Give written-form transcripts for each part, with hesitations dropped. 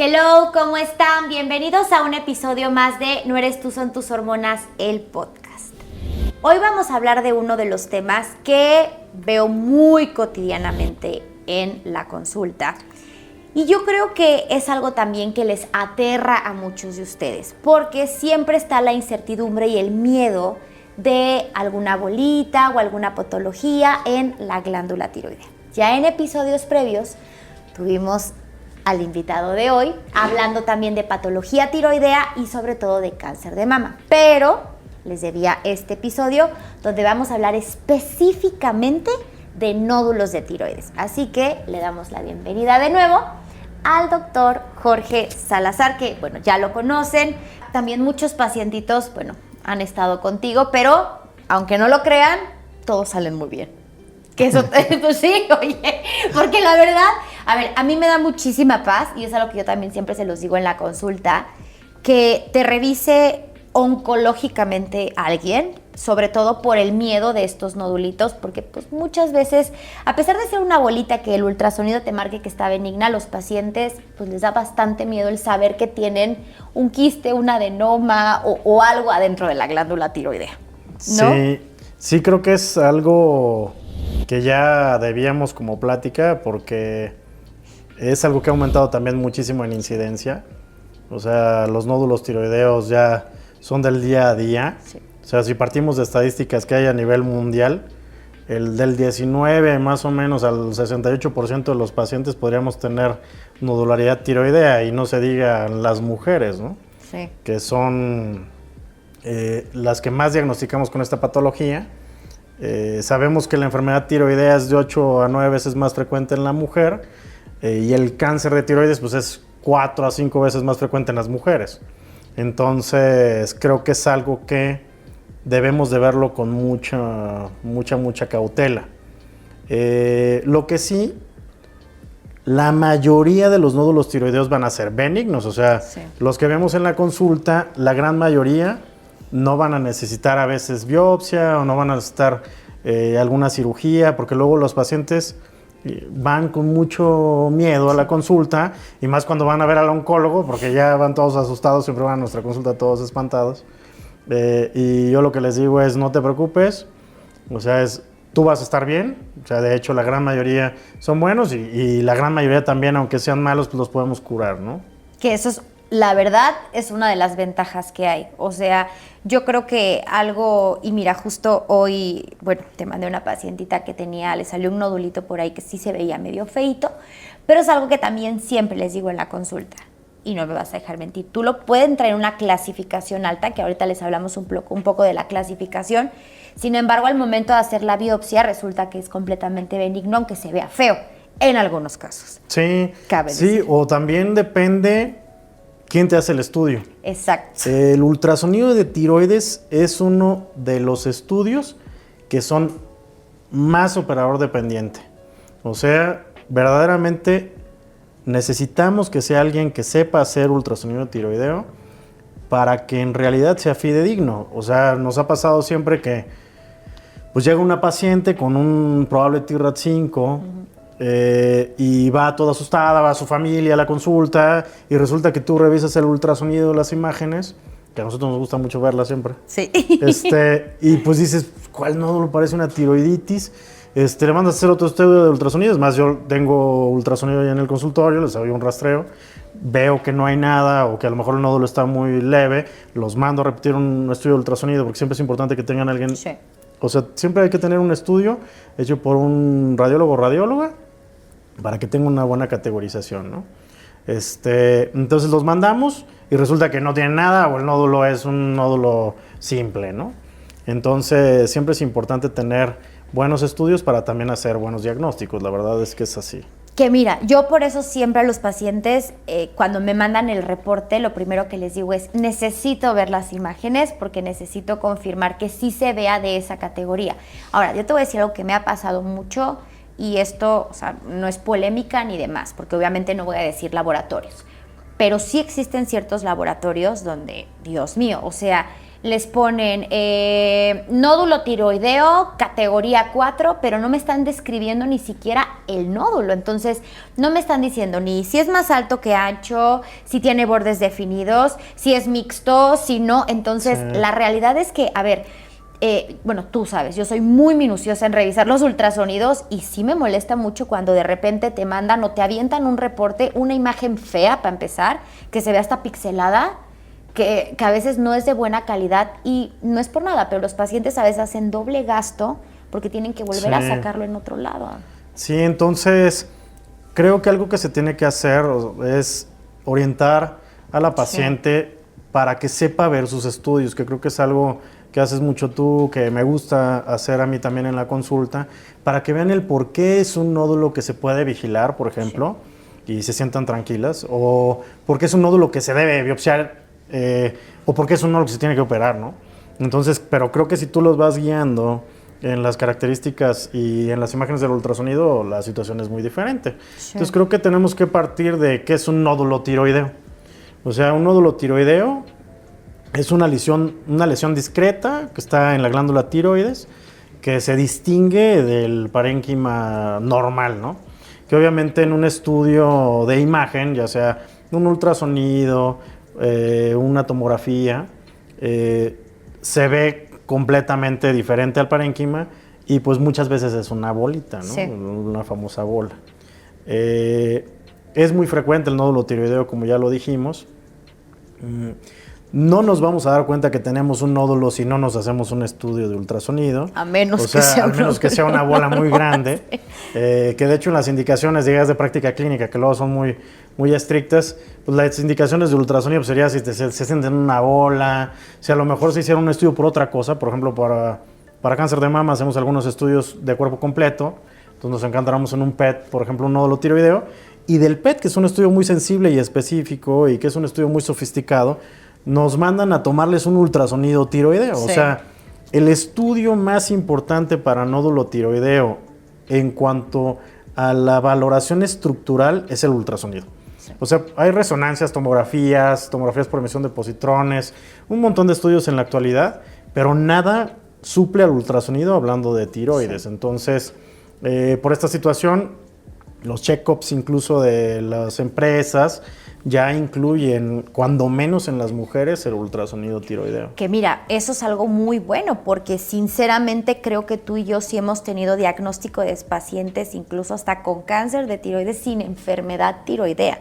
Hello, ¿cómo están? Bienvenidos a un episodio más de No eres tú, son tus hormonas, el podcast. Hoy vamos a hablar de uno de los temas que veo muy cotidianamente en la consulta. Y yo creo que es algo también que les aterra a muchos de ustedes, porque siempre está la incertidumbre y el miedo de alguna bolita o alguna patología en la glándula tiroidea. Ya en episodios previos tuvimos al invitado de hoy hablando también de patología tiroidea y sobre todo de cáncer de mama, pero les debía este episodio donde vamos a hablar específicamente de nódulos de tiroides. Así que le damos la bienvenida de nuevo al doctor Jorge Salazar, que bueno, ya lo conocen. También muchos pacientitos, bueno, han estado contigo, pero aunque no lo crean, todos salen muy bien. Que eso, pues sí, oye, porque la verdad, a ver, a mí me da muchísima paz, y es algo que yo también siempre se los digo en la consulta, que te revise oncológicamente a alguien, sobre todo por el miedo de estos nodulitos, porque pues muchas veces, a pesar de ser una bolita que el ultrasonido te marque que está benigna, los pacientes pues les da bastante miedo el saber que tienen un quiste, un adenoma o algo adentro de la glándula tiroidea, ¿no? Sí, creo que es algo que ya debíamos como plática, porque es algo que ha aumentado también muchísimo en incidencia. O sea, los nódulos tiroideos ya son del día a día. Sí. O sea, si partimos de estadísticas que hay a nivel mundial, del 19 más o menos al 68% de los pacientes podríamos tener nodularidad tiroidea, y no se diga las mujeres, ¿no? Sí. Que son las que más diagnosticamos con esta patología. Sabemos que la enfermedad tiroidea es de 8 a 9 veces más frecuente en la mujer, y el cáncer de tiroides pues es 4 a 5 veces más frecuente en las mujeres. Entonces creo que es algo que debemos de verlo con mucha cautela. Lo que sí, la mayoría de los nódulos tiroideos van a ser benignos, o sea, sí, los que vemos en la consulta, la gran mayoría no van a necesitar a veces biopsia o no van a necesitar alguna cirugía, porque luego los pacientes van con mucho miedo a la consulta, y más cuando van a ver al oncólogo, porque ya van todos asustados, siempre van a nuestra consulta todos espantados. Y yo lo que les digo es: no te preocupes, o sea, tú vas a estar bien. O sea, de hecho la gran mayoría son buenos, y la gran mayoría también, aunque sean malos, pues los podemos curar, ¿no? Que eso es, la verdad, es una de las ventajas que hay. O sea, yo creo que algo, y mira, justo hoy, bueno, te mandé una pacientita que le salió un nodulito por ahí que sí se veía medio feito, pero es algo que también siempre les digo en la consulta, y no me vas a dejar mentir. Tú lo pueden traer una clasificación alta, que ahorita les hablamos un poco de la clasificación. Sin embargo, al momento de hacer la biopsia resulta que es completamente benigno, aunque se vea feo en algunos casos. Sí, sí, o también depende quién te hace el estudio. Exacto. El ultrasonido de tiroides es uno de los estudios que son más operador dependiente. O sea, verdaderamente necesitamos que sea alguien que sepa hacer ultrasonido tiroideo para que en realidad sea fidedigno. O sea, nos ha pasado siempre que pues llega una paciente con un probable TRAT5, y va toda asustada, va a su familia a la consulta, y resulta que tú revisas el ultrasonido, las imágenes, que a nosotros nos gusta mucho verlas siempre. Sí. Y pues dices: ¿cuál nódulo? Parece una tiroiditis. Le mandas a hacer otro estudio de ultrasonido. Es más, yo tengo ultrasonido ya en el consultorio, les hago un rastreo, veo que no hay nada, o que a lo mejor el nódulo está muy leve, los mando a repetir un estudio de ultrasonido, porque siempre es importante que tengan alguien. Sí. O sea, siempre hay que tener un estudio hecho por un radiólogo o radióloga para que tenga una buena categorización, ¿no? Entonces los mandamos y resulta que no tienen nada, o el nódulo es un nódulo simple, ¿no? Entonces siempre es importante tener buenos estudios para también hacer buenos diagnósticos. La verdad es que es así. Que mira, yo por eso siempre a los pacientes, cuando me mandan el reporte, lo primero que les digo es: necesito ver las imágenes, porque necesito confirmar que sí se vea de esa categoría. Ahora, yo te voy a decir algo que me ha pasado mucho, y esto, o sea, no es polémica ni demás, porque obviamente no voy a decir laboratorios, pero sí existen ciertos laboratorios donde, Dios mío, o sea, les ponen nódulo tiroideo, categoría 4, pero no me están describiendo ni siquiera el nódulo. Entonces, no me están diciendo ni si es más alto que ancho, si tiene bordes definidos, si es mixto, si no. Entonces, la realidad es que, a ver, bueno, tú sabes, yo soy muy minuciosa en revisar los ultrasonidos y sí me molesta mucho cuando de repente te mandan o te avientan un reporte, una imagen fea para empezar, que se ve hasta pixelada, que a veces no es de buena calidad y no es por nada, pero los pacientes a veces hacen doble gasto porque tienen que volver a sacarlo en otro lado. Sí, entonces creo que algo que se tiene que hacer es orientar a la paciente para que sepa ver sus estudios, que creo que es algo que haces mucho tú, que me gusta hacer a mí también en la consulta, para que vean el por qué es un nódulo que se puede vigilar, por ejemplo, y se sientan tranquilas, o por qué es un nódulo que se debe biopsiar, o por qué es un nódulo que se tiene que operar, ¿no? Entonces, pero creo que si tú los vas guiando en las características y en las imágenes del ultrasonido, la situación es muy diferente. Entonces, creo que tenemos que partir de qué es un nódulo tiroideo. O sea, un nódulo tiroideo es una lesión discreta que está en la glándula tiroides, que se distingue del parénquima normal, ¿no? Que obviamente en un estudio de imagen, ya sea un ultrasonido, una tomografía, se ve completamente diferente al parénquima y pues muchas veces es una bolita, ¿no? Una famosa bola. Es muy frecuente el nódulo tiroideo, como ya lo dijimos. No nos vamos a dar cuenta que tenemos un nódulo si no nos hacemos un estudio de ultrasonido. A menos que sea una bola muy grande. Que de hecho en las indicaciones de guías de práctica clínica, que luego son muy, muy estrictas, pues las indicaciones de ultrasonido pues sería si se sienten una bola, si a lo mejor se hiciera un estudio por otra cosa, por ejemplo para cáncer de mama hacemos algunos estudios de cuerpo completo, entonces nos encontramos en un PET, por ejemplo un nódulo tiroideo, y del PET, que es un estudio muy sensible y específico y que es un estudio muy sofisticado, nos mandan a tomarles un ultrasonido tiroideo. O sea, el estudio más importante para nódulo tiroideo en cuanto a la valoración estructural es el ultrasonido. O sea, hay resonancias, tomografías por emisión de positrones, un montón de estudios en la actualidad, pero nada suple al ultrasonido hablando de tiroides. Entonces, por esta situación, los check-ups incluso de las empresas ya incluyen, cuando menos en las mujeres, el ultrasonido tiroideo. Que mira, eso es algo muy bueno, porque sinceramente creo que tú y yo sí hemos tenido diagnóstico de pacientes, incluso hasta con cáncer de tiroides sin enfermedad tiroidea.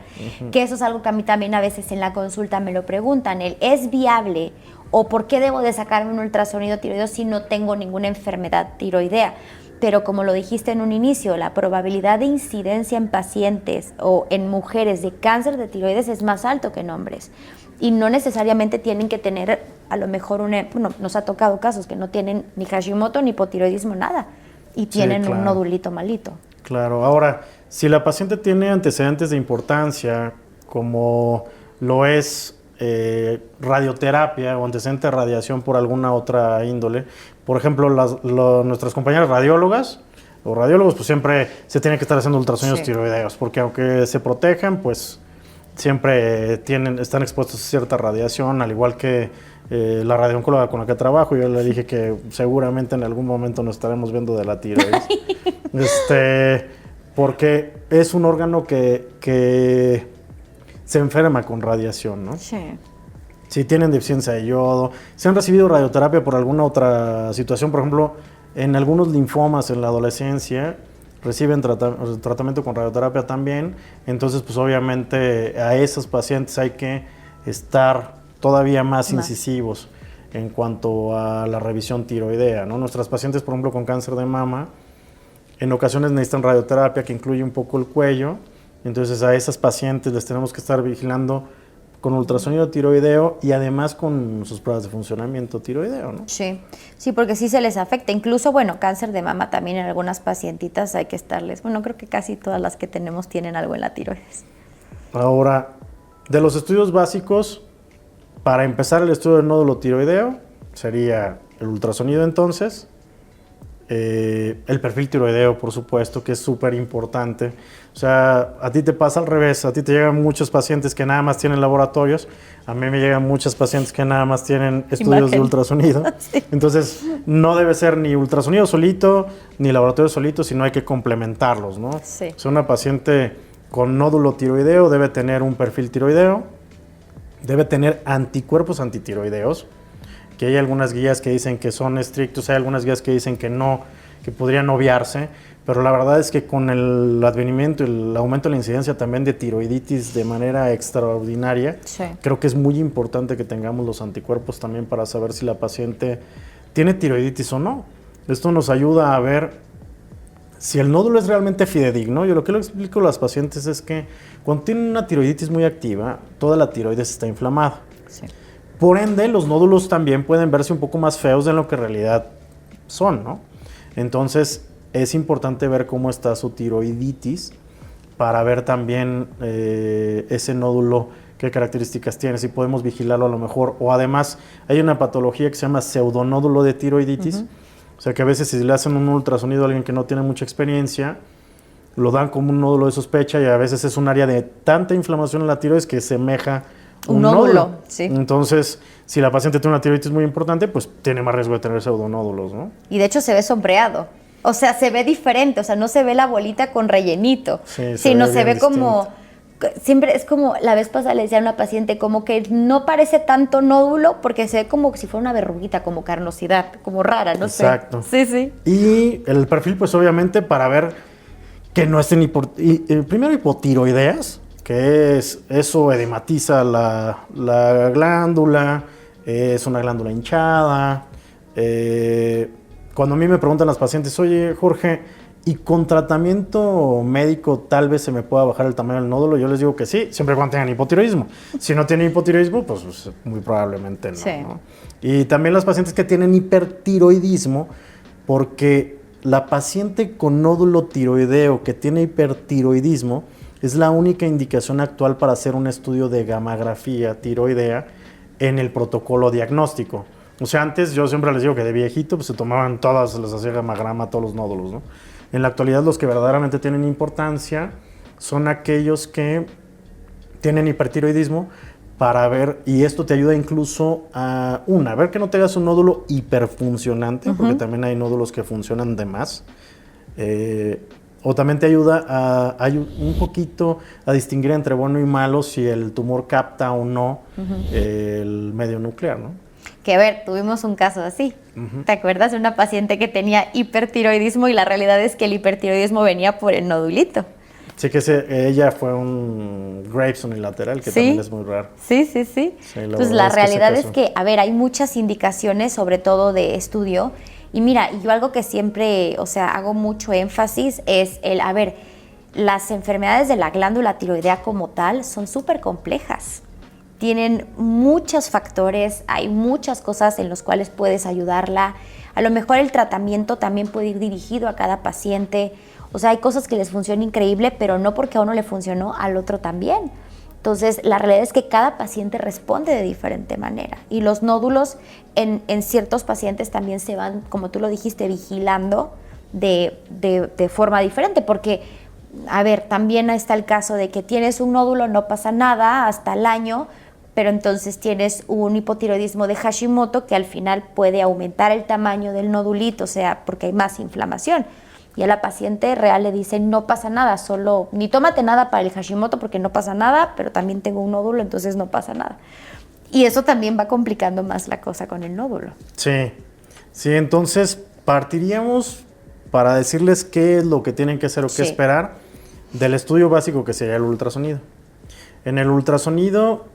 Que eso es algo que a mí también a veces en la consulta me lo preguntan, ¿es viable o por qué debo de sacarme un ultrasonido tiroideo si no tengo ninguna enfermedad tiroidea? Pero como lo dijiste en un inicio, la probabilidad de incidencia en pacientes o en mujeres de cáncer de tiroides es más alto que en hombres. Y no necesariamente tienen que tener, a lo mejor, nos ha tocado casos que no tienen ni Hashimoto ni hipotiroidismo, nada, y tienen un nodulito malito. Claro, ahora, si la paciente tiene antecedentes de importancia, como lo es radioterapia o antecedente de radiación por alguna otra índole, por ejemplo, nuestras compañeras radiólogas o radiólogos, pues siempre se tienen que estar haciendo ultrasonidos tiroideos, porque aunque se protejan, pues siempre están expuestos a cierta radiación, al igual que la radiooncóloga con la que trabajo. Yo le dije que seguramente en algún momento nos estaremos viendo de la tiroides. Porque es un órgano que se enferma con radiación, ¿no? Sí. Si tienen deficiencia de yodo, si han recibido radioterapia por alguna otra situación, por ejemplo, en algunos linfomas en la adolescencia, reciben tratamiento con radioterapia también. Entonces, pues obviamente a esos pacientes hay que estar todavía más incisivos en cuanto a la revisión tiroidea, ¿no? Nuestras pacientes, por ejemplo, con cáncer de mama, en ocasiones necesitan radioterapia que incluye un poco el cuello. Entonces a esas pacientes les tenemos que estar vigilando con ultrasonido tiroideo y además con sus pruebas de funcionamiento tiroideo, ¿no? Sí, porque sí se les afecta. Incluso, cáncer de mama también en algunas pacientitas hay que estarles, creo que casi todas las que tenemos tienen algo en la tiroides. Ahora, de los estudios básicos, para empezar el estudio del nódulo tiroideo, sería el ultrasonido entonces, El perfil tiroideo, por supuesto, que es súper importante. O sea, a ti te pasa al revés. A ti te llegan muchos pacientes que nada más tienen laboratorios. A mí me llegan muchos pacientes que nada más tienen estudios de ultrasonido. Sí. Entonces, no debe ser ni ultrasonido solito, ni laboratorio solito, sino hay que complementarlos, ¿no? Sí. O sea, una paciente con nódulo tiroideo debe tener un perfil tiroideo, debe tener anticuerpos antitiroideos, que hay algunas guías que dicen que son estrictos, hay algunas guías que dicen que no, que podrían obviarse, pero la verdad es que con el advenimiento, el aumento de la incidencia también de tiroiditis de manera extraordinaria, sí, creo que es muy importante que tengamos los anticuerpos también para saber si la paciente tiene tiroiditis o no. Esto nos ayuda a ver si el nódulo es realmente fidedigno. Yo lo que le explico a las pacientes es que cuando tienen una tiroiditis muy activa, toda la tiroides está inflamada. Sí. Por ende, los nódulos también pueden verse un poco más feos de lo que en realidad son, ¿no? Entonces, es importante ver cómo está su tiroiditis para ver también ese nódulo, qué características tiene, si podemos vigilarlo a lo mejor. O además, hay una patología que se llama pseudonódulo de tiroiditis. O sea, que a veces si le hacen un ultrasonido a alguien que no tiene mucha experiencia, lo dan como un nódulo de sospecha y a veces es un área de tanta inflamación en la tiroides que semeja un nódulo. Sí. Entonces, si la paciente tiene una tiroiditis muy importante, pues tiene más riesgo de tener pseudonódulos, ¿no? Y de hecho se ve sombreado. O sea, se ve diferente. O sea, no se ve la bolita con rellenito. Sí, sino se ve como... Siempre es como, la vez pasada le decía a una paciente, como que no parece tanto nódulo porque se ve como si fuera una verruguita, como carnosidad, como rara, no sé. Exacto. Sí, sí. Y el perfil, pues obviamente para ver que no estén primero hipotiroideas, que es eso edematiza la glándula, es una glándula hinchada. Cuando a mí me preguntan las pacientes, oye, Jorge, ¿y con tratamiento médico tal vez se me pueda bajar el tamaño del nódulo? Yo les digo que sí, siempre y cuando tengan hipotiroidismo. Si no tienen hipotiroidismo, pues muy probablemente no, sí, ¿no? Y también las pacientes que tienen hipertiroidismo, porque la paciente con nódulo tiroideo que tiene hipertiroidismo es la única indicación actual para hacer un estudio de gammagrafía tiroidea en el protocolo diagnóstico. O sea, antes yo siempre les digo que de viejito pues se tomaban todas, se les hacía gamagrama a todos los nódulos, ¿no? En la actualidad los que verdaderamente tienen importancia son aquellos que tienen hipertiroidismo para ver, y esto te ayuda incluso a ver que no tengas un nódulo hiperfuncionante, porque también hay nódulos que funcionan de más, o también te ayuda un poquito a distinguir entre bueno y malo si el tumor capta o no el medio nuclear, ¿no? Que a ver, tuvimos un caso así. ¿Te acuerdas de una paciente que tenía hipertiroidismo y la realidad es que el hipertiroidismo venía por el nodulito? Sí, que ella fue un Graves unilateral, que también es muy raro. Sí. Entonces la realidad es que, a ver, hay muchas indicaciones, sobre todo de estudio. Y mira, yo algo que siempre, o sea, hago mucho énfasis es las enfermedades de la glándula tiroidea como tal son súper complejas. Tienen muchos factores, hay muchas cosas en las cuales puedes ayudarla. A lo mejor el tratamiento también puede ir dirigido a cada paciente. O sea, hay cosas que les funcionan increíble, pero no porque a uno le funcionó, al otro también. Entonces, la realidad es que cada paciente responde de diferente manera. Y los nódulos en ciertos pacientes también se van, como tú lo dijiste, vigilando de forma diferente. Porque, a ver, también está el caso de que tienes un nódulo, no pasa nada hasta el año, pero entonces tienes un hipotiroidismo de Hashimoto que al final puede aumentar el tamaño del nodulito, o sea, porque hay más inflamación. Y a la paciente real le dicen, no pasa nada, solo ni tómate nada para el Hashimoto porque no pasa nada, pero también tengo un nódulo, entonces no pasa nada. Y eso también va complicando más la cosa con el nódulo. Sí, entonces partiríamos para decirles qué es lo que tienen que hacer o qué esperar del estudio básico que sería el ultrasonido. En el ultrasonido,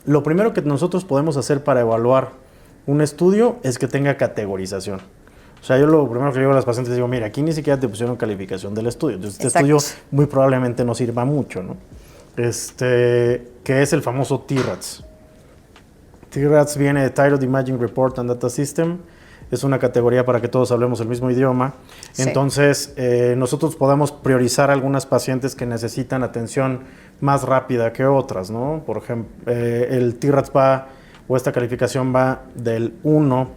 lo primero que nosotros podemos hacer para evaluar un estudio es que tenga categorización. O sea, yo lo primero que digo a las pacientes digo, mira, aquí ni siquiera te pusieron calificación del estudio. Entonces, este estudio muy probablemente no sirva mucho, ¿no? Que es el famoso TIRADS. TIRADS viene de Thyroid Imaging Report and Data System. Es una categoría para que todos hablemos el mismo idioma. Sí. Entonces, nosotros podemos priorizar algunas pacientes que necesitan atención más rápida que otras, ¿no? Por ejemplo, el TIRADS esta calificación va del 1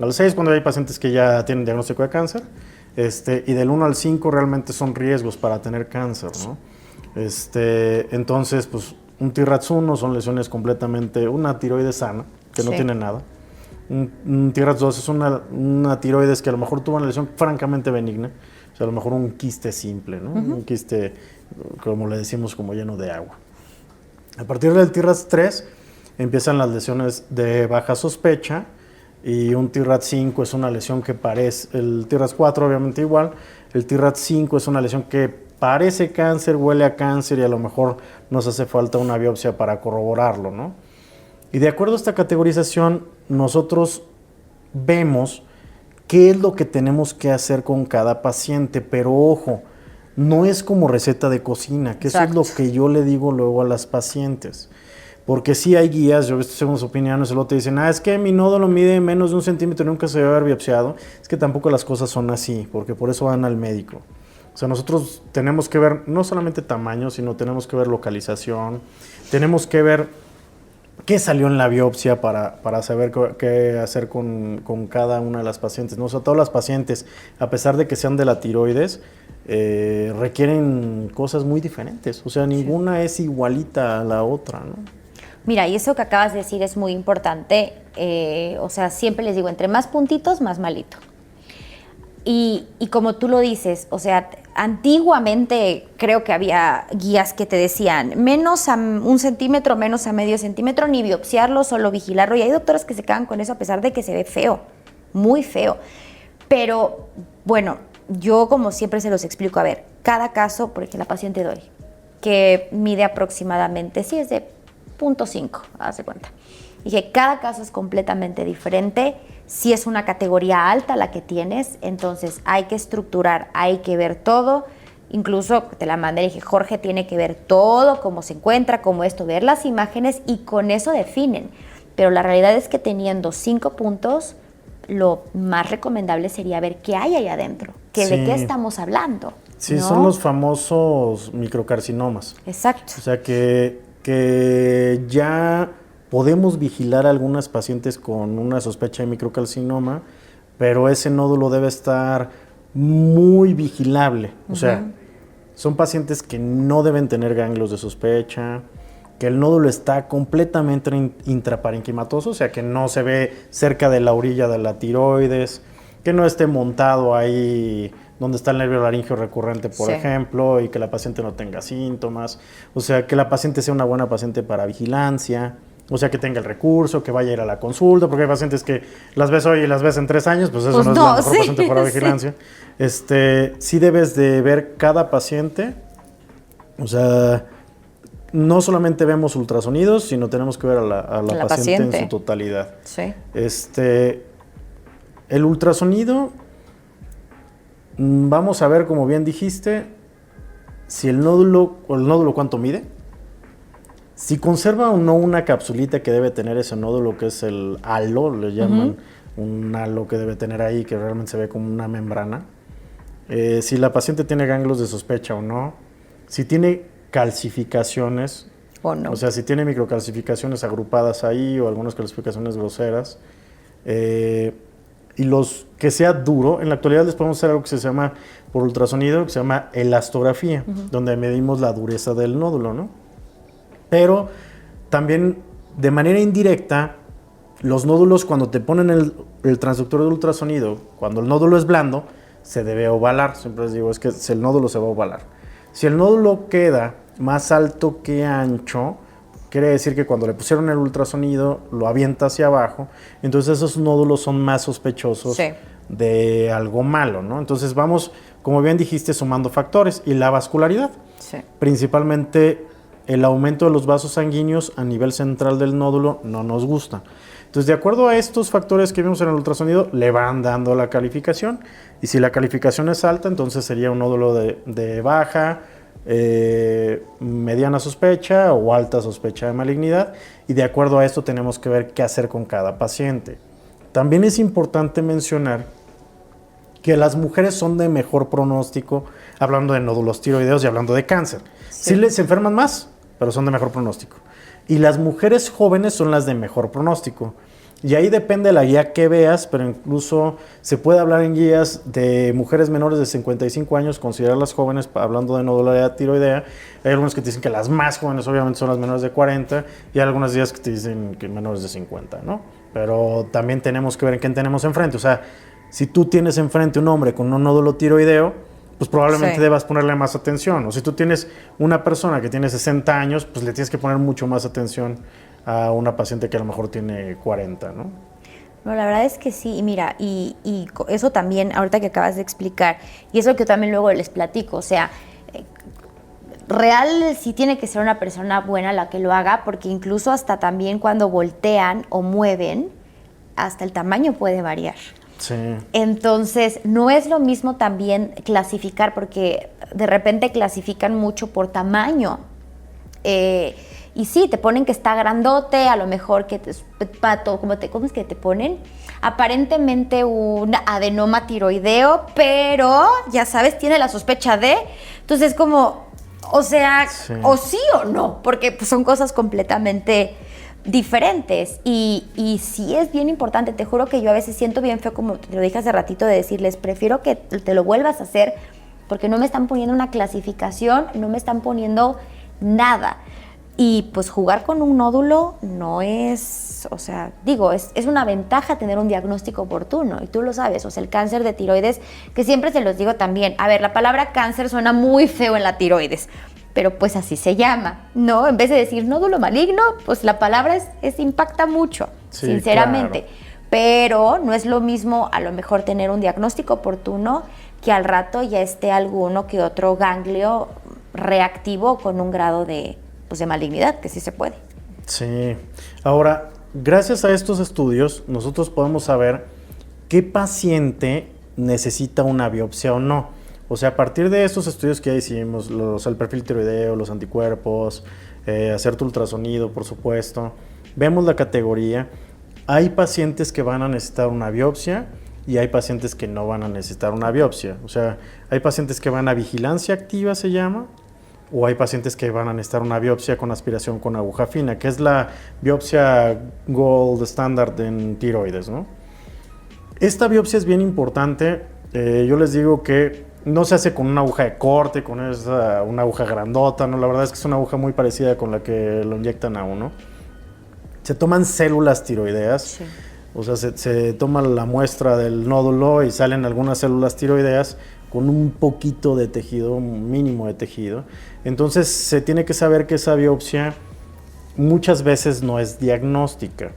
al 6 cuando hay pacientes que ya tienen diagnóstico de cáncer. Y del 1 al 5 realmente son riesgos para tener cáncer, ¿no? Entonces, pues un TRAPS 1 son lesiones completamente, una tiroides sana, que no tiene nada. Un TRAPS 2 es una tiroides que a lo mejor tuvo una lesión francamente benigna, o sea, a lo mejor un quiste simple, ¿no? Un quiste, como le decimos, como lleno de agua. A partir del TRAPS 3 empiezan las lesiones de baja sospecha, y un TRAPS 5 es una lesión que parece, el TRAPS 4 obviamente igual, el TRAPS 5 es una lesión que parece cáncer, huele a cáncer y a lo mejor nos hace falta una biopsia para corroborarlo, ¿no? Y de acuerdo a esta categorización, nosotros vemos qué es lo que tenemos que hacer con cada paciente, pero ojo, no es como receta de cocina, que eso es lo que yo le digo luego a las pacientes. Porque sí hay guías, yo he visto segundas opiniones, luego te dicen, es que mi nódulo mide menos de 1 centímetro y nunca se debe haber biopsiado. Es que tampoco las cosas son así, porque por eso van al médico. O sea, nosotros tenemos que ver no solamente tamaño, sino tenemos que ver localización, tenemos que ver qué salió en la biopsia para saber qué hacer con cada una de las pacientes, ¿no? O sea, todas las pacientes, a pesar de que sean de la tiroides, requieren cosas muy diferentes. O sea, ninguna es igualita a la otra, ¿no? Mira, y eso que acabas de decir es muy importante. O sea, siempre les digo, entre más puntitos, más malito. Y como tú lo dices, o sea, antiguamente creo que había guías que te decían menos a 1 centímetro, menos a medio centímetro, ni biopsiarlo, solo vigilarlo. Y hay doctoras que se quedan con eso a pesar de que se ve feo, muy feo. Pero bueno, yo como siempre se los explico, a ver, cada caso, porque la paciente doy, que mide aproximadamente, sí es de 0.5, hazte cuenta. Dije, cada caso es completamente diferente. Si es una categoría alta la que tienes, entonces hay que estructurar, hay que ver todo. Incluso te la mandé y dije, Jorge tiene que ver todo, cómo se encuentra, cómo esto, ver las imágenes y con eso definen. Pero la realidad es que teniendo 5 puntos, lo más recomendable sería ver qué hay ahí adentro, que de qué estamos hablando. Sí, ¿no? son los famosos microcarcinomas. Exacto. O sea que ya podemos vigilar a algunas pacientes con una sospecha de microcarcinoma, pero ese nódulo debe estar muy vigilable. O sea, son pacientes que no deben tener ganglios de sospecha, que el nódulo está completamente intraparenquimatoso, o sea, que no se ve cerca de la orilla de la tiroides, que no esté montado ahí donde está el nervio laríngeo recurrente, por ejemplo, y que la paciente no tenga síntomas. O sea, que la paciente sea una buena paciente para vigilancia. O sea, que tenga el recurso, que vaya a ir a la consulta, porque hay pacientes que las ves hoy y las ves en 3 años, pues eso no es la mejor paciente para vigilancia. Sí debes de ver cada paciente, o sea, no solamente vemos ultrasonidos, sino tenemos que ver a la paciente en su totalidad. Sí. El ultrasonido, vamos a ver, como bien dijiste, si el nódulo cuánto mide, si conserva o no una capsulita que debe tener ese nódulo, que es el halo, le llaman un halo que debe tener ahí, que realmente se ve como una membrana. Si la paciente tiene ganglios de sospecha o no, si tiene calcificaciones, o sea, si tiene microcalcificaciones agrupadas ahí o algunas calcificaciones groseras, y los que sea duro, en la actualidad les podemos hacer algo que se llama, por ultrasonido, que se llama elastografía, donde medimos la dureza del nódulo, ¿no? Pero también de manera indirecta, los nódulos, cuando te ponen el transductor de ultrasonido, cuando el nódulo es blando, se debe ovalar. Siempre les digo, es que el nódulo se va a ovalar. Si el nódulo queda más alto que ancho, quiere decir que cuando le pusieron el ultrasonido, lo avienta hacia abajo, entonces esos nódulos son más sospechosos de algo malo, ¿no? Entonces vamos, como bien dijiste, sumando factores. Y la vascularidad, principalmente el aumento de los vasos sanguíneos a nivel central del nódulo no nos gusta. Entonces, de acuerdo a estos factores que vimos en el ultrasonido, le van dando la calificación. Y si la calificación es alta, entonces sería un nódulo de baja, mediana sospecha o alta sospecha de malignidad. Y de acuerdo a esto tenemos que ver qué hacer con cada paciente. También es importante mencionar que las mujeres son de mejor pronóstico, hablando de nódulos tiroideos y hablando de cáncer. Sí les enferman más, pero son de mejor pronóstico. Y las mujeres jóvenes son las de mejor pronóstico. Y ahí depende de la guía que veas, pero incluso se puede hablar en guías de mujeres menores de 55 años, considerarlas jóvenes, hablando de nodularidad tiroidea. Hay algunos que te dicen que las más jóvenes obviamente son las menores de 40 y hay algunas guías que te dicen que menores de 50, ¿no? Pero también tenemos que ver en quién tenemos enfrente. O sea, si tú tienes enfrente un hombre con un nódulo tiroideo, pues probablemente debas ponerle más atención. O si tú tienes una persona que tiene 60 años, pues le tienes que poner mucho más atención a una paciente que a lo mejor tiene 40, ¿no? No, la verdad es que sí, y mira, y eso también, ahorita que acabas de explicar, y eso que también luego les platico, o sea, real sí tiene que ser una persona buena la que lo haga, porque incluso hasta también cuando voltean o mueven, hasta el tamaño puede variar. Sí. Entonces, no es lo mismo también clasificar, porque de repente clasifican mucho por tamaño. Y sí, te ponen que está grandote, a lo mejor que ¿cómo es que te ponen? Aparentemente un adenoma tiroideo, pero ya sabes, tiene la sospecha de. Entonces, como, o sea, o sí o no, porque pues, son cosas completamente diferentes. Y sí es bien importante, te juro que yo a veces siento bien feo, como te lo dije hace ratito, de decirles, prefiero que te lo vuelvas a hacer, porque no me están poniendo una clasificación, no me están poniendo nada. Y pues jugar con un nódulo no es, o sea, digo, es una ventaja tener un diagnóstico oportuno, y tú lo sabes, o sea, el cáncer de tiroides, que siempre se los digo también, a ver, la palabra cáncer suena muy feo en la tiroides, pero pues así se llama, ¿no? En vez de decir nódulo maligno, pues la palabra impacta mucho, sí, sinceramente. Claro. Pero no es lo mismo a lo mejor tener un diagnóstico oportuno que al rato ya esté alguno que otro ganglio reactivo con un grado de malignidad, que sí se puede. Sí. Ahora, gracias a estos estudios, nosotros podemos saber qué paciente necesita una biopsia o no. O sea, a partir de estos estudios que ya hicimos, el perfil tiroideo, los anticuerpos, hacer tu ultrasonido, por supuesto, vemos la categoría. Hay pacientes que van a necesitar una biopsia y hay pacientes que no van a necesitar una biopsia. O sea, hay pacientes que van a vigilancia activa, se llama, o hay pacientes que van a necesitar una biopsia con aspiración con aguja fina, que es la biopsia gold standard en tiroides, ¿no? Esta biopsia es bien importante. Yo les digo que no se hace con una aguja de corte, con una aguja grandota, ¿no? La verdad es que es una aguja muy parecida con la que lo inyectan a uno. Se toman células tiroideas, sí. O sea, se toma la muestra del nódulo y salen algunas células tiroideas con un poquito de tejido, un mínimo de tejido. Entonces se tiene que saber que esa biopsia muchas veces no es diagnóstica.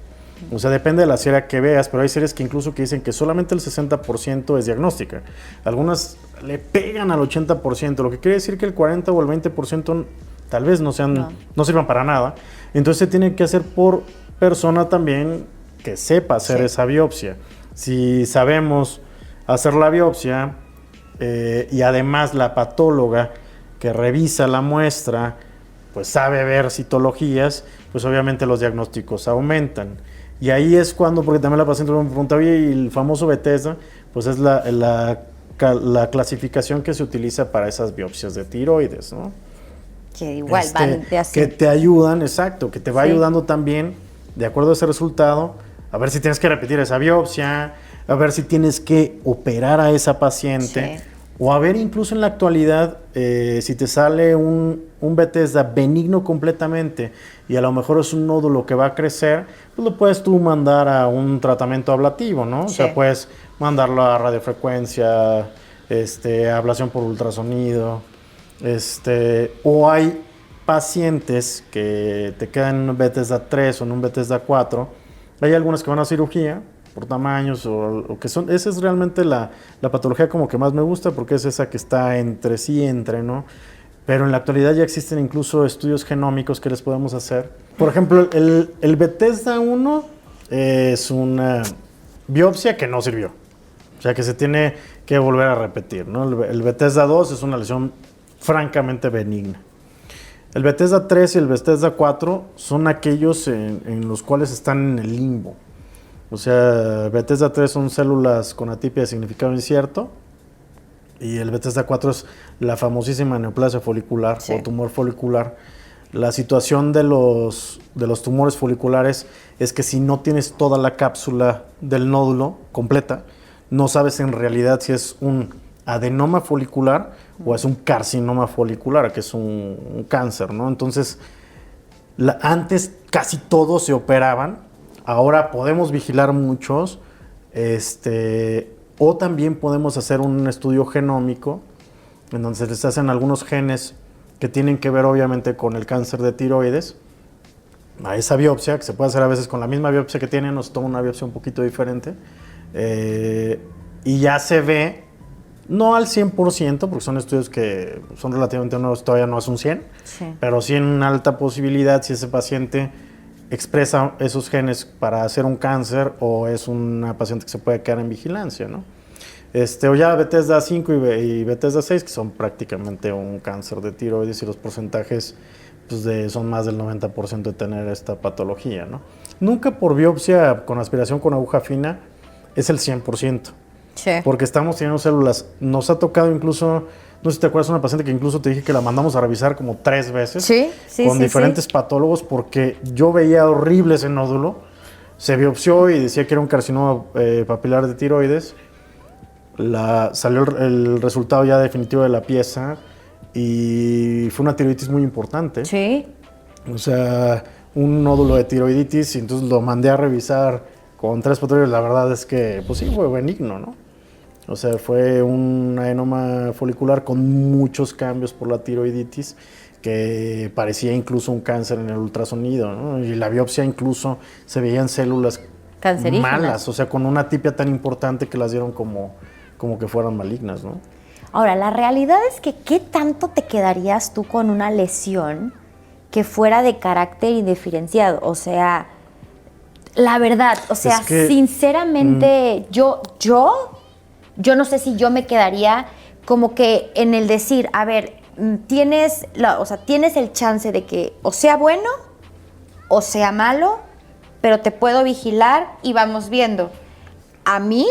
O sea, depende de la serie que veas, pero hay series que incluso que dicen que solamente el 60% es diagnóstica. Algunas le pegan al 80%, lo que quiere decir que el 40 o el 20% tal vez no sirvan para nada. Entonces se tiene que hacer por persona también que sepa hacer esa biopsia. Si sabemos hacer la biopsia, y además la patóloga que revisa la muestra, pues sabe ver citologías, pues obviamente los diagnósticos aumentan. Y ahí es cuando, porque también la paciente me pregunta, oye, y el famoso Bethesda, pues es la clasificación que se utiliza para esas biopsias de tiroides, ¿no? Que igual van de así. Que te ayudan, exacto, que te va ayudando también, de acuerdo a ese resultado, a ver si tienes que repetir esa biopsia, a ver si tienes que operar a esa paciente, o a ver incluso en la actualidad si te sale un Bethesda benigno completamente y a lo mejor es un nódulo que va a crecer, pues lo puedes tú mandar a un tratamiento ablativo, ¿no? Sí. O sea, puedes mandarlo a radiofrecuencia, ablación por ultrasonido, o hay pacientes que te quedan en un Bethesda 3 o en un Bethesda 4. Hay algunas que van a cirugía por tamaños o que son. Esa es realmente la patología como que más me gusta, porque es esa que está entre sí y entre, ¿no? Pero en la actualidad ya existen incluso estudios genómicos que les podemos hacer. Por ejemplo, el Bethesda 1 es una biopsia que no sirvió. O sea, que se tiene que volver a repetir, ¿no? El Bethesda 2 es una lesión francamente benigna. El Bethesda 3 y el Bethesda 4 son aquellos en los cuales están en el limbo. O sea, Bethesda 3 son células con atipia de significado incierto y el Bethesda 4 es la famosísima neoplasia folicular o tumor folicular. La situación de los tumores foliculares es que si no tienes toda la cápsula del nódulo completa, no sabes en realidad si es un adenoma folicular o es un carcinoma folicular, que es un cáncer, ¿no? Entonces, antes casi todos se operaban, ahora podemos vigilar muchos, o también podemos hacer un estudio genómico en donde se les hacen algunos genes que tienen que ver obviamente con el cáncer de tiroides. A esa biopsia, que se puede hacer a veces con la misma biopsia que tienen, nos toma una biopsia un poquito diferente, y ya se ve, no al 100%, porque son estudios que son relativamente nuevos, todavía no es un 100%, sí, pero sí en una alta posibilidad si ese paciente expresa esos genes para hacer un cáncer o es una paciente que se puede quedar en vigilancia, ¿no? O ya Bethesda 5 y Bethesda 6, que son prácticamente un cáncer de tiroides, y los porcentajes pues son más del 90% de tener esta patología, ¿no? Nunca por biopsia con aspiración con aguja fina es el 100%. Sí. Porque estamos teniendo células. Nos ha tocado incluso, no sé si te acuerdas, una paciente que incluso te dije que la mandamos a revisar como 3 veces. Sí, sí, con diferentes patólogos, porque yo veía horrible ese nódulo. Se biopsió y decía que era un carcinoma papilar de tiroides. Salió el resultado ya definitivo de la pieza y fue una tiroiditis muy importante. Sí. O sea, un nódulo de tiroiditis, y entonces lo mandé a revisar con 3 patólogos. La verdad es que, pues sí, fue benigno, ¿no? O sea, fue un adenoma folicular con muchos cambios por la tiroiditis, que parecía incluso un cáncer en el ultrasonido, ¿no? Y la biopsia incluso se veían células malas, o sea, con una atipia tan importante que las dieron como que fueran malignas, ¿no? Ahora, la realidad es que ¿qué tanto te quedarías tú con una lesión que fuera de carácter indiferenciado? O sea, la verdad, o sea, es que, sinceramente, yo no sé si yo me quedaría como que en el decir, a ver, tienes el chance de que o sea bueno o sea malo, pero te puedo vigilar y vamos viendo. A mí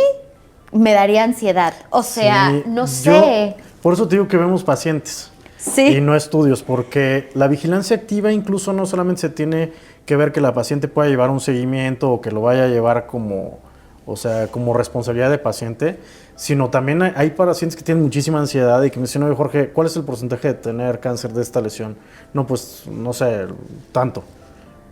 me daría ansiedad, o sea, sí, no sé. Por eso te digo que vemos pacientes, sí, y no estudios, porque la vigilancia activa incluso no solamente se tiene que ver que la paciente pueda llevar un seguimiento o que lo vaya a llevar como responsabilidad de paciente, sino también hay pacientes que tienen muchísima ansiedad y que me dicen, oye, Jorge, ¿cuál es el porcentaje de tener cáncer de esta lesión? No, pues, no sé, tanto.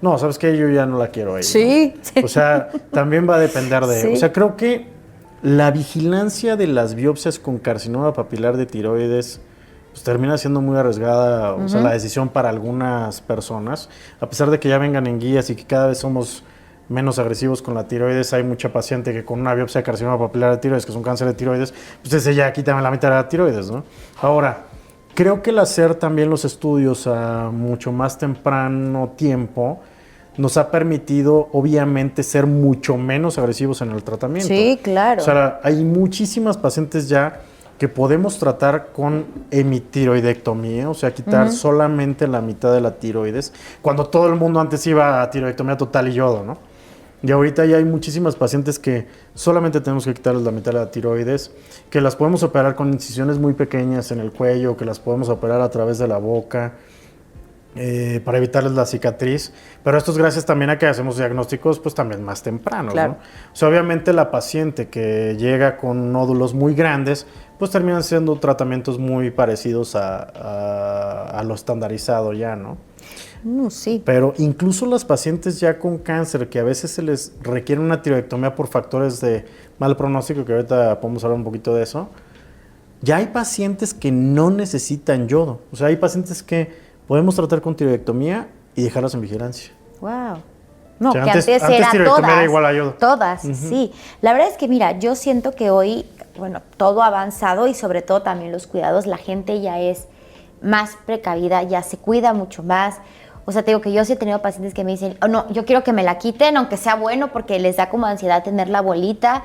No, ¿sabes qué? Yo ya no la quiero ahí. Sí. ¿No? O sea, también va a depender de... Sí. O sea, creo que la vigilancia de las biopsias con carcinoma papilar de tiroides pues termina siendo muy arriesgada, o sea, la decisión para algunas personas, a pesar de que ya vengan en guías y que cada vez somos menos agresivos con la tiroides. Hay mucha paciente que con una biopsia de carcinoma papilar de tiroides, que es un cáncer de tiroides, pues ese ya quítame la mitad de la tiroides, ¿no? Ahora, creo que el hacer también los estudios a mucho más temprano tiempo nos ha permitido, obviamente, ser mucho menos agresivos en el tratamiento. Sí, claro. O sea, hay muchísimas pacientes ya que podemos tratar con hemitiroidectomía, o sea, quitar solamente la mitad de la tiroides, cuando todo el mundo antes iba a tiroidectomía total y yodo, ¿no? Y ahorita ya hay muchísimas pacientes que solamente tenemos que quitarles la mitad de la tiroides, que las podemos operar con incisiones muy pequeñas en el cuello, que las podemos operar a través de la boca, para evitarles la cicatriz, pero esto es gracias también a que hacemos diagnósticos pues también más tempranos, claro, ¿no? O sea, obviamente la paciente que llega con nódulos muy grandes, pues terminan siendo tratamientos muy parecidos a lo estandarizado ya, ¿no? Sí. Pero incluso las pacientes ya con cáncer, que a veces se les requiere una tiroidectomía por factores de mal pronóstico, que ahorita podemos hablar un poquito de eso, ya hay pacientes que no necesitan yodo. O sea, hay pacientes que podemos tratar con tiroidectomía y dejarlas en vigilancia. Wow. No, o sea, que antes era tiroidectomía era igual a yodo. Todas, sí. La verdad es que, mira, yo siento que hoy, bueno, todo ha avanzado y sobre todo también los cuidados, la gente ya es más precavida, ya se cuida mucho más. O sea, te digo que yo sí he tenido pacientes que me dicen, oh, no, yo quiero que me la quiten, aunque sea bueno, porque les da como ansiedad tener la bolita.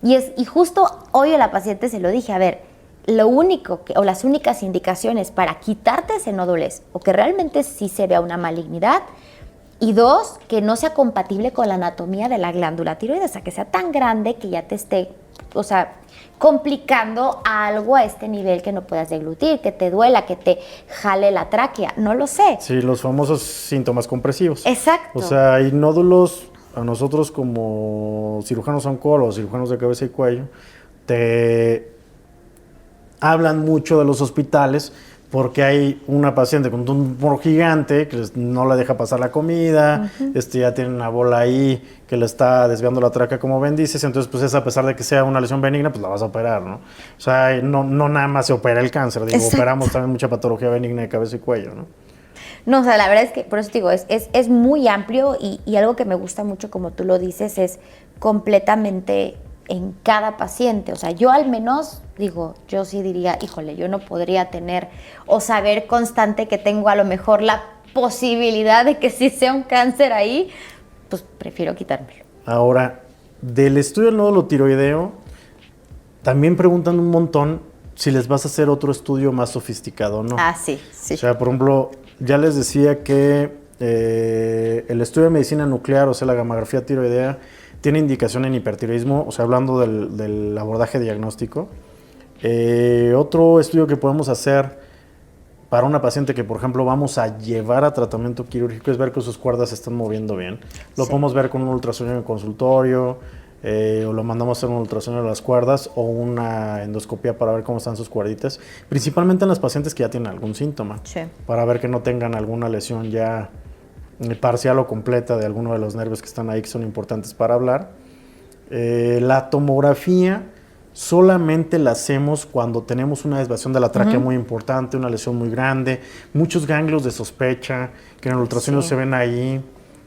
Y justo hoy a la paciente se lo dije, a ver, lo único o las únicas indicaciones para quitarte ese nódulo es o que realmente sí se vea una malignidad, y 2, que no sea compatible con la anatomía de la glándula tiroides, o sea, que sea tan grande que ya te esté o sea, complicando algo a este nivel que no puedas deglutir, que te duela, que te jale la tráquea, no lo sé. Sí, los famosos síntomas compresivos. Exacto. O sea, hay nódulos, a nosotros como cirujanos oncólogos, cirujanos de cabeza y cuello, te hablan mucho de los hospitales porque hay una paciente con un tumor gigante que no le deja pasar la comida, ya tiene una bola ahí que le está desviando la tráquea, como bien dices, entonces pues es, a pesar de que sea una lesión benigna, pues la vas a operar, ¿no? O sea, no nada más se opera el cáncer, digo, Exacto. operamos también mucha patología benigna de cabeza y cuello, ¿no? No, o sea, la verdad es que, por eso te digo, es muy amplio y algo que me gusta mucho, como tú lo dices, es completamente en cada paciente. O sea, yo al menos, digo, yo sí diría, híjole, yo no podría tener o saber constante que tengo a lo mejor la posibilidad de que sí sea un cáncer ahí, pues prefiero quitármelo. Ahora, del estudio del nódulo tiroideo, también preguntan un montón si les vas a hacer otro estudio más sofisticado o no. Ah, sí, sí. O sea, por ejemplo, ya les decía que el estudio de medicina nuclear, o sea, la gamografía tiroidea, tiene indicación en hipertiroidismo, o sea, hablando del abordaje diagnóstico. Otro estudio que podemos hacer para una paciente que, por ejemplo, vamos a llevar a tratamiento quirúrgico es ver que sus cuerdas se están moviendo bien. Lo podemos ver con un ultrasonido en el consultorio, o lo mandamos a hacer un ultrasonido de las cuerdas o una endoscopia para ver cómo están sus cuerditas, principalmente en las pacientes que ya tienen algún síntoma, para ver que no tengan alguna lesión ya parcial o completa de alguno de los nervios que están ahí, que son importantes para hablar. La tomografía solamente la hacemos cuando tenemos una desviación de la tráquea muy importante, una lesión muy grande, muchos ganglios de sospecha que en el ultrasonido se ven ahí.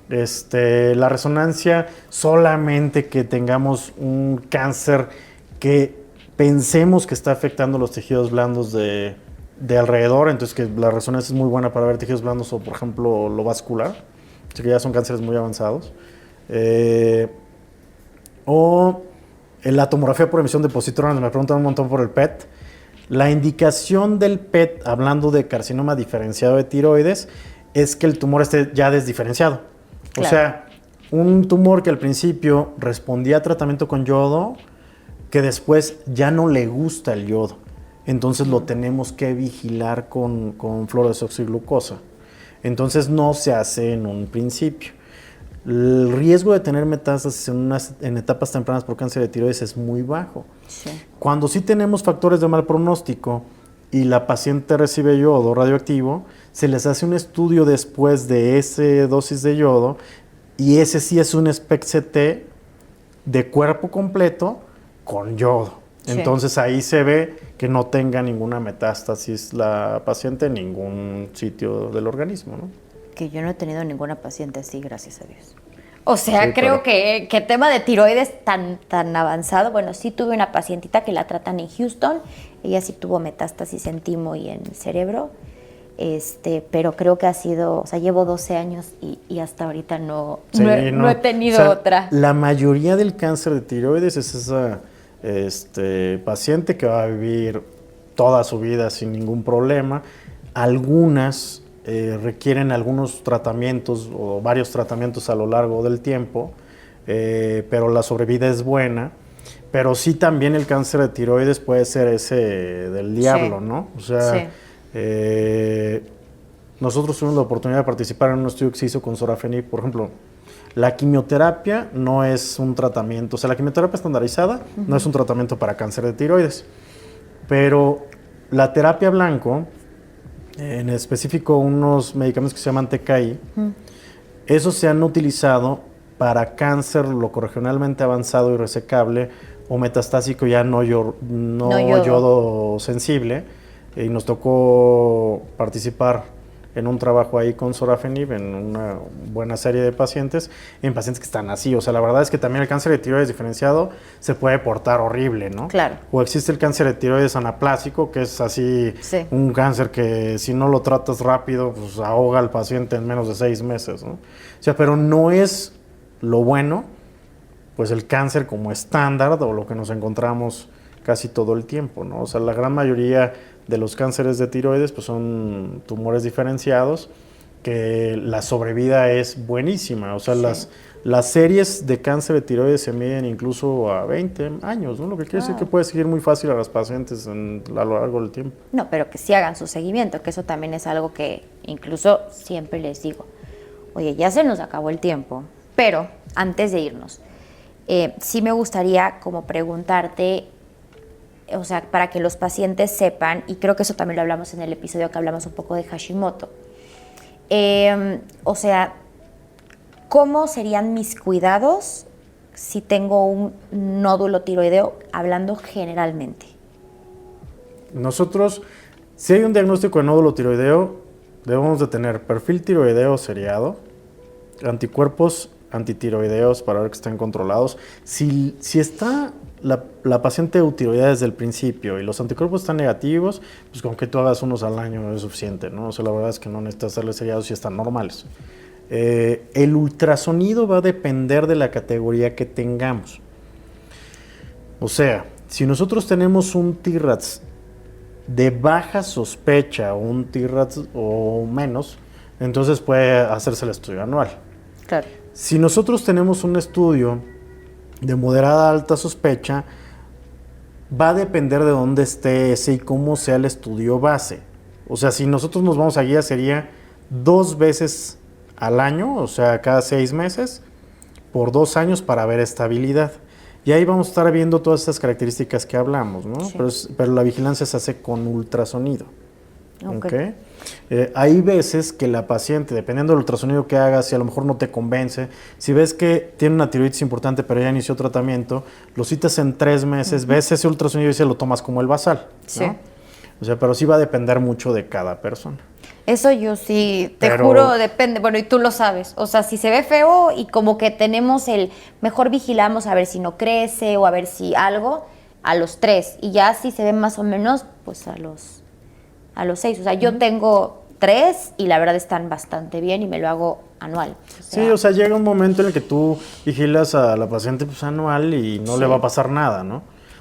La resonancia solamente que tengamos un cáncer que pensemos que está afectando los tejidos blandos de alrededor, entonces que la resonancia es muy buena para ver tejidos blandos o, por ejemplo, lo vascular, así que ya son cánceres muy avanzados. O la tomografía por emisión de positrones, me preguntan un montón por el PET. La indicación del PET, hablando de carcinoma diferenciado de tiroides, es que el tumor esté ya desdiferenciado. Claro. O sea, un tumor que al principio respondía a tratamiento con yodo, que después ya no le gusta el yodo. Entonces lo tenemos que vigilar con fluorodesoxiglucosa. Entonces no se hace en un principio. El riesgo de tener metástasis en etapas tempranas por cáncer de tiroides es muy bajo. Sí. Cuando sí tenemos factores de mal pronóstico y la paciente recibe yodo radioactivo, se les hace un estudio después de esa dosis de yodo y ese sí es un SPECT-CT de cuerpo completo con yodo. Sí. Entonces ahí se ve que no tenga ninguna metástasis la paciente en ningún sitio del organismo, ¿no? Que yo no he tenido ninguna paciente así, gracias a Dios. O sea, sí, creo que tema de tiroides tan avanzado. Bueno, sí tuve una pacientita que la tratan en Houston. Ella sí tuvo metástasis en timo y en cerebro. Pero creo que ha sido, o sea, llevo 12 años y hasta ahorita no he tenido otra. La mayoría del cáncer de tiroides es esa paciente que va a vivir toda su vida sin ningún problema. Algunas requieren algunos tratamientos o varios tratamientos a lo largo del tiempo, pero la sobrevida es buena. Pero sí también el cáncer de tiroides puede ser ese del diablo, sí, ¿no? O sea, sí. Nosotros tuvimos la oportunidad de participar en un estudio que se hizo con sorafenib. Por ejemplo, la quimioterapia no es un tratamiento, o sea, la quimioterapia estandarizada no es un tratamiento para cáncer de tiroides, pero la terapia blanco, en específico unos medicamentos que se llaman TKI, esos se han utilizado para cáncer locorregionalmente avanzado y resecable o metastásico ya no yodo sensible, y nos tocó participar en un trabajo ahí con sorafenib en una buena serie de pacientes, en pacientes que están así. O sea, la verdad es que también el cáncer de tiroides diferenciado se puede portar horrible, ¿no? Claro. O existe el cáncer de tiroides anaplásico, que es así, sí, un cáncer que si no lo tratas rápido, pues ahoga al paciente en menos de 6 meses, ¿no? O sea, pero no es lo bueno, pues el cáncer como estándar o lo que nos encontramos casi todo el tiempo, ¿no? O sea, la gran mayoría de los cánceres de tiroides pues son tumores diferenciados que la sobrevida es buenísima. O sea, Sí. las series de cáncer de tiroides se miden incluso a 20 años, ¿no? Lo que quiere decir que puede seguir muy fácil a las pacientes a lo largo del tiempo. No, pero que sí hagan su seguimiento, que eso también es algo que incluso siempre les digo. Oye, ya se nos acabó el tiempo, pero antes de irnos, sí me gustaría como preguntarte, o sea, para que los pacientes sepan, y creo que eso también lo hablamos en el episodio que hablamos un poco de Hashimoto, o sea, ¿cómo serían mis cuidados si tengo un nódulo tiroideo, hablando generalmente? Nosotros, si hay un diagnóstico de nódulo tiroideo, debemos de tener perfil tiroideo seriado, anticuerpos antitiroideos para ver que estén controlados. Si está la paciente eutiroidea desde el principio y los anticuerpos están negativos, pues con que tú hagas unos al año es suficiente, ¿no? O sea, la verdad es que no necesitas hacerle seriados si están normales. El ultrasonido va a depender de la categoría que tengamos. O sea, si nosotros tenemos un TIRADS de baja sospecha o un TIRADS o menos, entonces puede hacerse el estudio anual. Claro. Si nosotros tenemos un estudio de moderada a alta sospecha, va a depender de dónde esté ese y cómo sea el estudio base. O sea, si nosotros nos vamos a guía, sería 2 veces al año, o sea, cada 6 meses, por 2 años para ver estabilidad. Y ahí vamos a estar viendo todas estas características que hablamos, ¿no? Sí. Pero la vigilancia se hace con ultrasonido. Okay. Hay veces que la paciente, dependiendo del ultrasonido que hagas, si a lo mejor no te convence, si ves que tiene una tiroides importante pero ya inició tratamiento, lo citas en 3 meses, ves ese ultrasonido y se lo tomas como el basal, ¿no? Sí. O sea, pero sí va a depender mucho de cada persona. Eso yo sí, te juro, depende. Bueno, y tú lo sabes. O sea, si se ve feo y como que tenemos mejor vigilamos a ver si no crece o a ver si algo, a los 3. Y ya si se ve más o menos, pues a los 6. O sea, yo tengo 3 y la verdad están bastante bien y me lo hago anual. Sí, o sea, llega un momento en el que tú vigilas a la paciente pues, anual y no le va a pasar nada, ¿no?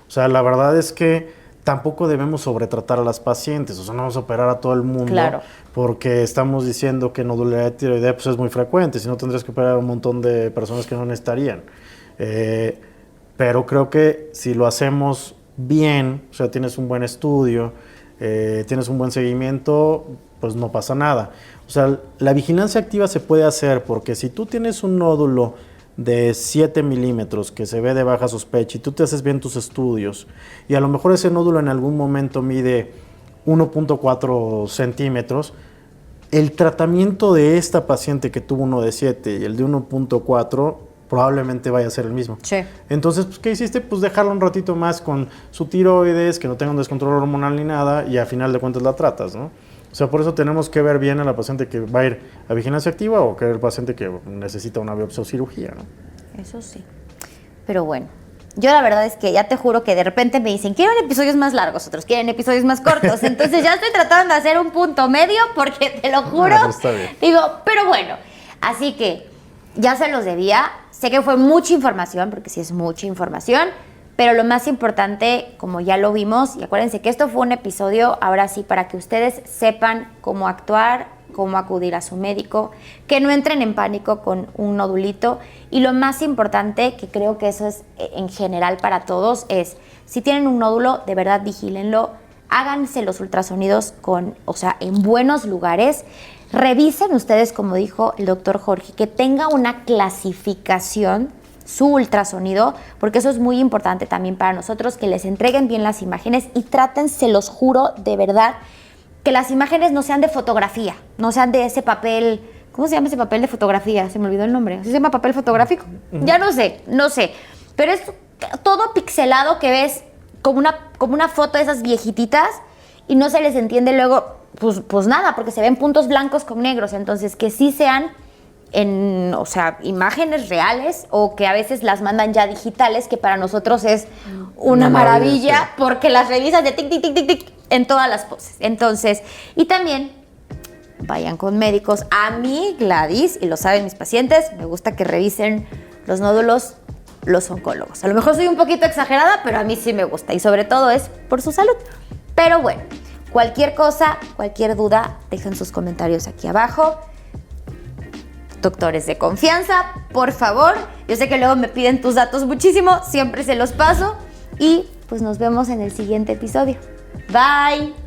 O sea, la verdad es que tampoco debemos sobretratar a las pacientes, o sea, no vamos a operar a todo el mundo, claro, porque estamos diciendo que nodularidad tiroidea pues, es muy frecuente, si no tendrías que operar a un montón de personas que no necesitarían. Pero creo que si lo hacemos bien, o sea, tienes un buen estudio, tienes un buen seguimiento, pues no pasa nada. O sea, la vigilancia activa se puede hacer porque si tú tienes un nódulo de 7 milímetros que se ve de baja sospecha y tú te haces bien tus estudios y a lo mejor ese nódulo en algún momento mide 1.4 centímetros, el tratamiento de esta paciente que tuvo uno de 7 y el de 1.4 probablemente vaya a ser el mismo. Sí. Entonces, pues, ¿qué hiciste? Pues dejarla un ratito más con su tiroides, que no tenga un descontrol hormonal ni nada, y a final de cuentas la tratas, ¿no? O sea, por eso tenemos que ver bien a la paciente que va a ir a vigilancia activa o que el paciente que necesita una biopsia o cirugía, ¿no? Eso sí. Pero bueno, yo la verdad es que ya te juro que de repente me dicen, quieren episodios más largos, otros quieren episodios más cortos. Entonces ya estoy tratando de hacer un punto medio porque te lo juro. Pues está bien. Digo, pero bueno, así que ya se los debía. Sé que fue mucha información, porque sí es mucha información, pero lo más importante, como ya lo vimos, y acuérdense que esto fue un episodio, ahora sí, para que ustedes sepan cómo actuar, cómo acudir a su médico, que no entren en pánico con un nodulito. Y lo más importante, que creo que eso es en general para todos, es si tienen un nódulo, de verdad vigílenlo, háganse los ultrasonidos en buenos lugares. Revisen ustedes, como dijo el doctor Jorge, que tenga una clasificación su ultrasonido, porque eso es muy importante también para nosotros, que les entreguen bien las imágenes y traten, se los juro, de verdad, que las imágenes no sean de fotografía, no sean de ese papel, ¿cómo se llama ese papel de fotografía? Se me olvidó el nombre. ¿Sí se llama papel fotográfico? Ya no sé, pero es todo pixelado que ves como una foto de esas viejititas y no se les entiende luego, pues nada, porque se ven puntos blancos con negros. Entonces, que sí sean imágenes reales, o que a veces las mandan ya digitales, que para nosotros es una maravilla, sí, porque las revisas de tic, tic, tic, tic, tic en todas las poses. Entonces, y también vayan con médicos. A mí, Gladys, y lo saben mis pacientes, me gusta que revisen los nódulos los oncólogos. A lo mejor soy un poquito exagerada, pero a mí sí me gusta, y sobre todo es por su salud. Pero bueno, cualquier cosa, cualquier duda, dejen sus comentarios aquí abajo. doctores de confianza, por favor. Yo sé que luego me piden tus datos muchísimo, siempre se los paso y pues nos vemos en el siguiente episodio. Bye.